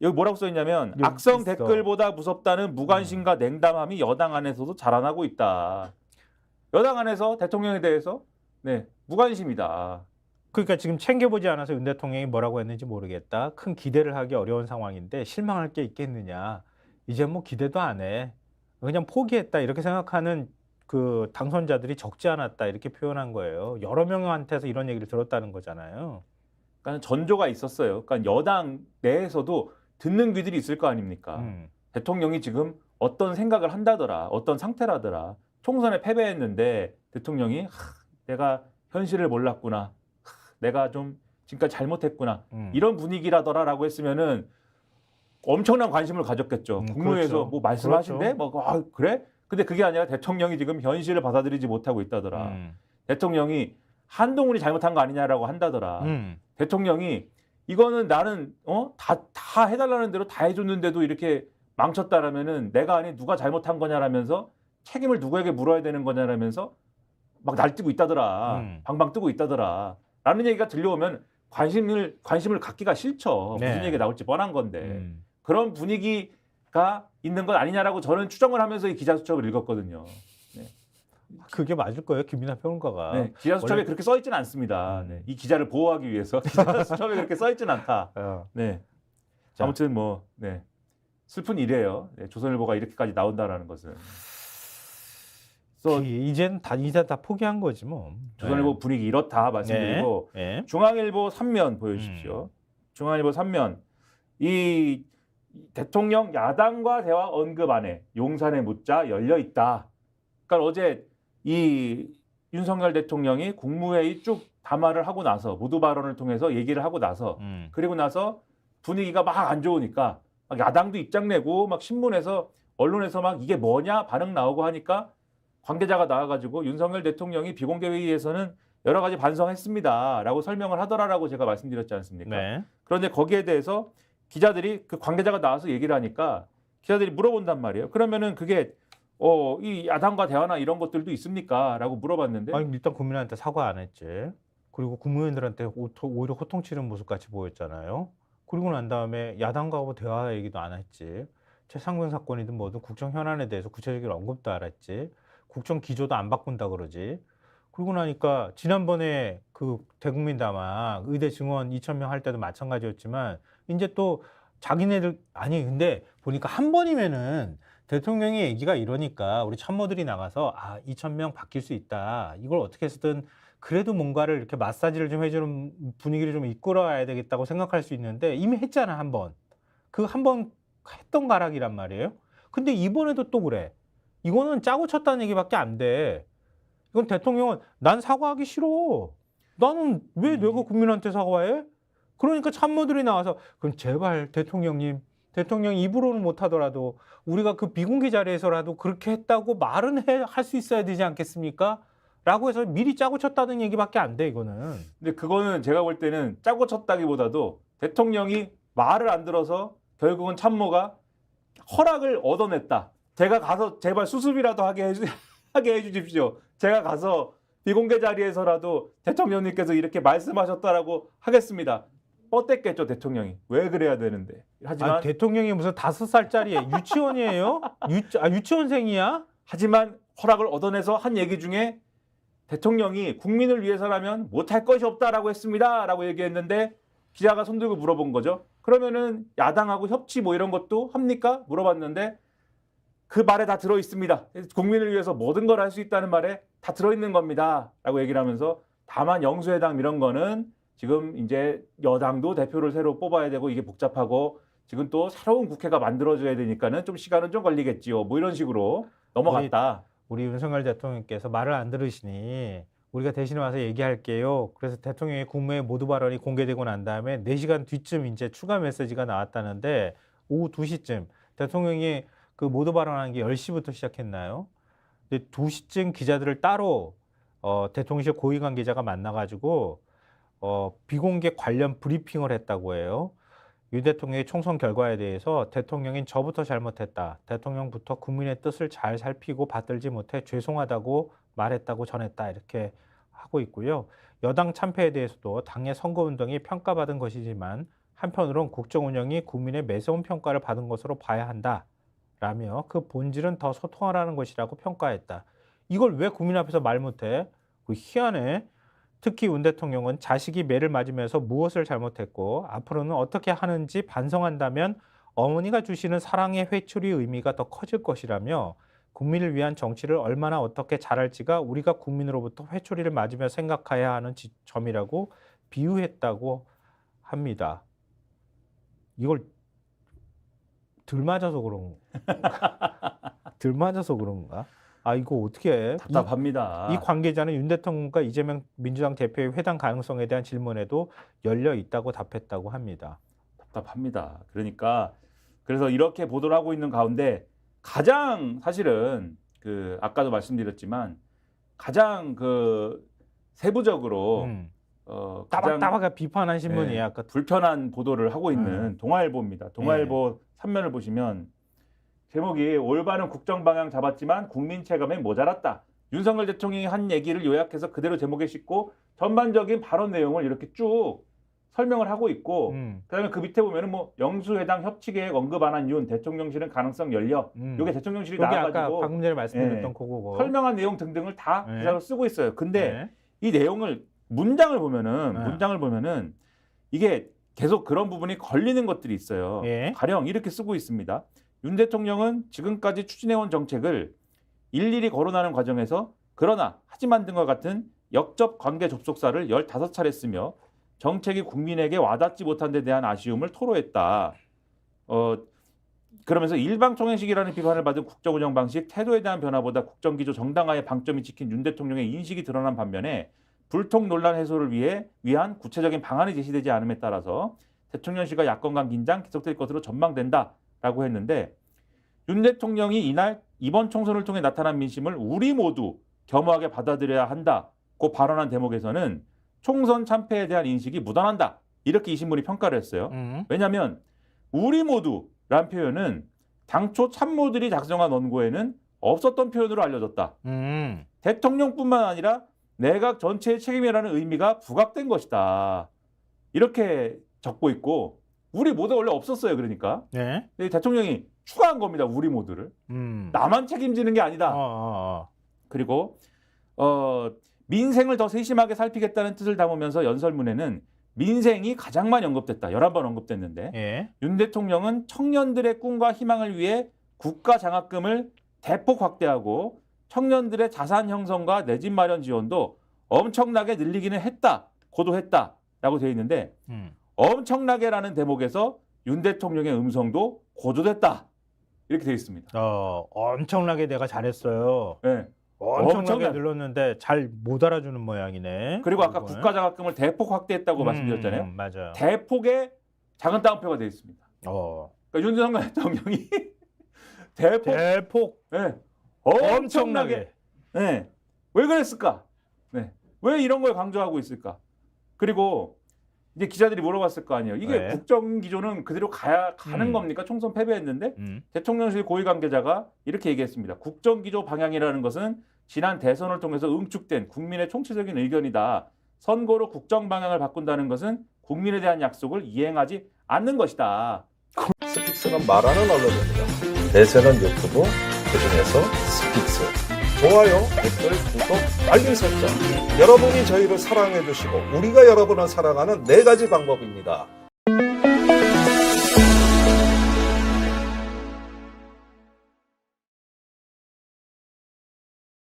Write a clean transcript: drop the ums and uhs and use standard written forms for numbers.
여기 뭐라고 써 있냐면 여기 악성 있어. 댓글보다 무섭다는 무관심과 냉담함이 여당 안에서도 자라나고 있다. 여당 안에서 대통령에 대해서 네, 무관심이다. 그러니까 지금 챙겨보지 않아서 윤 대통령이 뭐라고 했는지 모르겠다. 큰 기대를 하기 어려운 상황인데 실망할 게 있겠느냐. 이제 뭐 기대도 안 해. 그냥 포기했다 이렇게 생각하는 그 당선자들이 적지 않았다 이렇게 표현한 거예요. 여러 명한테서 이런 얘기를 들었다는 거잖아요. 그러니까 전조가 있었어요. 그러니까 여당 내에서도 듣는 귀들이 있을 거 아닙니까? 대통령이 지금 어떤 생각을 한다더라, 어떤 상태라더라. 총선에 패배했는데 대통령이 내가 현실을 몰랐구나, 내가 좀 지금까지 잘못했구나 이런 분위기라더라라고 했으면은 엄청난 관심을 가졌겠죠. 국무회에서 그렇죠. 뭐 말씀하신대, 그렇죠. 뭐 그래? 근데 그게 아니라 대통령이 지금 현실을 받아들이지 못하고 있다더라. 대통령이 한동훈이 잘못한 거 아니냐라고 한다더라. 대통령이 이거는 나는 다 해달라는 대로 다 해줬는데도 이렇게 망쳤다라면은 내가 아닌 누가 잘못한 거냐라면서 책임을 누구에게 물어야 되는 거냐라면서 막 날뛰고 있다더라. 방방 뜨고 있다더라. 라는 얘기가 들려오면 관심을 갖기가 싫죠. 네. 무슨 얘기가 나올지 뻔한 건데. 그런 분위기가 있는 것 아니냐라고 저는 추정을 하면서 이 기자수첩을 읽었거든요. 네. 그게 맞을 거예요, 김민하 평론가가. 네, 기자수첩에 원래... 그렇게 써있지는 않습니다. 네, 이 기자를 보호하기 위해서 기자수첩에 그렇게 써있지는 않다. 네. 자. 아무튼 뭐 네. 슬픈 일이에요. 네, 조선일보가 이렇게까지 나온다라는 것은. 이제 다 포기한 거지 뭐. 조선일보 분위기 이렇다 말씀드리고 네. 중앙일보 3면 보여주십시오. 중앙일보 3면 이 대통령 야당과 대화 언급 안에 용산의 묻자 열려 있다. 그러니까 어제 이 윤석열 대통령이 국무회의 쭉 담화를 하고 나서 모두 발언을 통해서 얘기를 하고 나서 그리고 나서 분위기가 막 안 좋으니까 막 야당도 입장 내고 막 신문에서 언론에서 막 이게 뭐냐 반응 나오고 하니까 관계자가 나와가지고 윤석열 대통령이 비공개 회의에서는 여러 가지 반성했습니다라고 설명을 하더라라고 제가 말씀드렸지 않습니까? 네. 그런데 거기에 대해서 기자들이 그 관계자가 나와서 얘기를 하니까 기자들이 물어본단 말이에요. 그러면은 그게 이 야당과 대화나 이런 것들도 있습니까? 라고 물어봤는데 아니, 일단 국민한테 사과 안 했지. 그리고 국무위원들한테 오히려 호통치는 모습 같이 보였잖아요. 그리고 난 다음에 야당과 대화 얘기도 안 했지. 최상병 사건이든 뭐든 국정 현안에 대해서 구체적인 언급도 안 했지. 국정 기조도 안 바꾼다 그러지. 그러고 나니까 지난번에 그 대국민 담화 의대 증원 2,000명 할 때도 마찬가지였지만 이제 또 자기네들 아니 근데 보니까 한 번이면은 대통령의 얘기가 이러니까 우리 참모들이 나가서 2,000명 바뀔 수 있다. 이걸 어떻게 해서든 그래도 뭔가를 이렇게 마사지를 좀 해주는 분위기를 좀 이끌어야 되겠다고 생각할 수 있는데 이미 했잖아 한 번. 그 한 번 했던 가락이란 말이에요. 근데 이번에도 또 그래. 이거는 짜고 쳤다는 얘기밖에 안 돼. 이건 대통령은 난 사과하기 싫어. 나는 왜 내가 국민한테 사과해? 그러니까 참모들이 나와서 그럼 제발 대통령님, 대통령 입으로는 못하더라도 우리가 그 비공개 자리에서라도 그렇게 했다고 말은 할 수 있어야 되지 않겠습니까? 라고 해서 미리 짜고 쳤다는 얘기밖에 안 돼 이거는. 근데 그거는 제가 볼 때는 짜고 쳤다기보다도 대통령이 말을 안 들어서 결국은 참모가 허락을 얻어냈다. 제가 가서 제발 수습이라도 하게 해주십시오. 제가 가서 비공개 자리에서라도 대통령님께서 이렇게 말씀하셨다라고 하겠습니다. 뻗댔겠죠 대통령이. 왜 그래야 되는데. 하지만 대통령이 무슨 5살짜리 유치원이에요? 유치원생이야? 하지만 허락을 얻어내서 한 얘기 중에 대통령이 국민을 위해서라면 못할 것이 없다라고 했습니다. 라고 얘기했는데 기자가 손들고 물어본 거죠. 그러면은 야당하고 협치 뭐 이런 것도 합니까? 물어봤는데 그 말에 다 들어있습니다. 국민을 위해서 모든 걸 할 수 있다는 말에 다 들어있는 겁니다. 라고 얘기를 하면서 다만 영수회담 이런 거는 지금 이제 여당도 대표를 새로 뽑아야 되고 이게 복잡하고 지금 또 새로운 국회가 만들어져야 되니까는 좀 시간은 좀 걸리겠지요. 뭐 이런 식으로 넘어갔다. 우리 윤석열 대통령께서 말을 안 들으시니 우리가 대신에 와서 얘기할게요. 그래서 대통령의 국무회의 모두 발언이 공개되고 난 다음에 4시간 뒤쯤 이제 추가 메시지가 나왔다는데 오후 2시쯤 대통령이 그 모두 발언한 게 10시부터 시작했나요? 근데 2시쯤 기자들을 따로 대통령실 고위 관계자가 만나가지고 비공개 관련 브리핑을 했다고 해요. 윤 대통령의 총선 결과에 대해서 대통령인 저부터 잘못했다. 대통령부터 국민의 뜻을 잘 살피고 받들지 못해 죄송하다고 말했다고 전했다. 이렇게 하고 있고요. 여당 참패에 대해서도 당의 선거운동이 평가받은 것이지만 한편으론 국정 운영이 국민의 매서운 평가를 받은 것으로 봐야 한다라며 그 본질은 더 소통하라는 것이라고 평가했다. 이걸 왜 국민 앞에서 말 못해? 희한해. 특히 윤 대통령은 자식이 매를 맞으면서 무엇을 잘못했고 앞으로는 어떻게 하는지 반성한다면 어머니가 주시는 사랑의 회초리 의미가 더 커질 것이라며 국민을 위한 정치를 얼마나 어떻게 잘할지가 우리가 국민으로부터 회초리를 맞으며 생각해야 하는 점이라고 비유했다고 합니다. 이걸 덜 맞아서 그런가? 아, 이거 어떻게 해? 답답합니다. 이 관계자는 윤 대통령과 이재명 민주당 대표의 회담 가능성에 대한 질문에도 열려 있다고 답했다고 합니다. 답답합니다. 그러니까 그래서 이렇게 보도를 하고 있는 가운데 가장 사실은 그 아까도 말씀드렸지만 가장 그 세부적으로 가장 따박따박 비판한 신문이야. 아까 불편한 보도를 하고 있는 동아일보입니다. 동아일보 3면을 보시면 제목이 올바른 국정 방향 잡았지만 국민 체감에 모자랐다. 윤석열 대통령이 한 얘기를 요약해서 그대로 제목에 싣고 전반적인 발언 내용을 이렇게 쭉 설명을 하고 있고 그다음에 그 밑에 보면은 뭐 영수회담 협치계획 언급 안 한 윤 대통령실은 가능성 열려. 이게 대통령실이 여기 나와가지고 아까 방금 전에 말씀드렸던 그거고 설명한 내용 등등을 다 기사로 쓰고 있어요. 근데 이 내용을 문장을 보면은 이게 계속 그런 부분이 걸리는 것들이 있어요. 가령 이렇게 쓰고 있습니다. 윤 대통령은 지금까지 추진해온 정책을 일일이 거론하는 과정에서 그러나 하지만 등과 같은 역접 관계 접속사를 15차례 쓰며 정책이 국민에게 와닿지 못한 데 대한 아쉬움을 토로했다. 그러면서 일방통행식이라는 비판을 받은 국정운영 방식, 태도에 대한 변화보다 국정기조 정당화의 방점이 찍힌 윤 대통령의 인식이 드러난 반면에 불통 논란 해소를 위한 구체적인 방안이 제시되지 않음에 따라서 대통령실과 야권 간 긴장 계속될 것으로 전망된다라고 했는데 윤 대통령이 이날 이번 총선을 통해 나타난 민심을 우리 모두 겸허하게 받아들여야 한다고 발언한 대목에서는 총선 참패에 대한 인식이 묻어난다. 이렇게 이 신문이 평가를 했어요. 왜냐하면 우리 모두라는 표현은 당초 참모들이 작성한 원고에는 없었던 표현으로 알려졌다. 대통령뿐만 아니라 내각 전체의 책임이라는 의미가 부각된 것이다. 이렇게 적고 있고 우리 모두 원래 없었어요. 그러니까 대통령이 추가한 겁니다. 우리 모두를. 나만 책임지는 게 아니다. 그리고 민생을 더 세심하게 살피겠다는 뜻을 담으면서 연설문에는 민생이 가장 많이 언급됐다. 11번 언급됐는데 윤 대통령은 청년들의 꿈과 희망을 위해 국가 장학금을 대폭 확대하고 청년들의 자산 형성과 내 집 마련 지원도 엄청나게 늘리기는 했다. 고도했다라고 되어 있는데 엄청나게라는 대목에서 윤 대통령의 음성도 고조됐다. 이렇게 되어 있습니다. 엄청나게 내가 잘했어요. 네. 엄청나게 늘렸는데 잘 못 알아주는 모양이네. 그리고 아까 국가 장학금을 대폭 확대했다고 말씀드렸잖아요. 맞아요. 대폭의 작은 따옴표가 되어 있습니다. 그러니까 윤석열 대통령이 대폭 엄청나게 왜 그랬을까? 왜 이런 걸 강조하고 있을까? 그리고 이제 기자들이 물어봤을 거 아니에요. 이게 국정 기조는 그대로 가는 겁니까? 총선 패배했는데 대통령실 고위 관계자가 이렇게 얘기했습니다. 국정 기조 방향이라는 것은 지난 대선을 통해서 응축된 국민의 총체적인 의견이다. 선거로 국정 방향을 바꾼다는 것은 국민에 대한 약속을 이행하지 않는 것이다. 스픽스는 말하는 언론입니다. 대세는 유튜브, 그중에서 스픽스. 좋아요, 댓글, 구독, 알림 설정. 여러분이 저희를 사랑해 주시고 우리가 여러분을 사랑하는 4가지 방법입니다.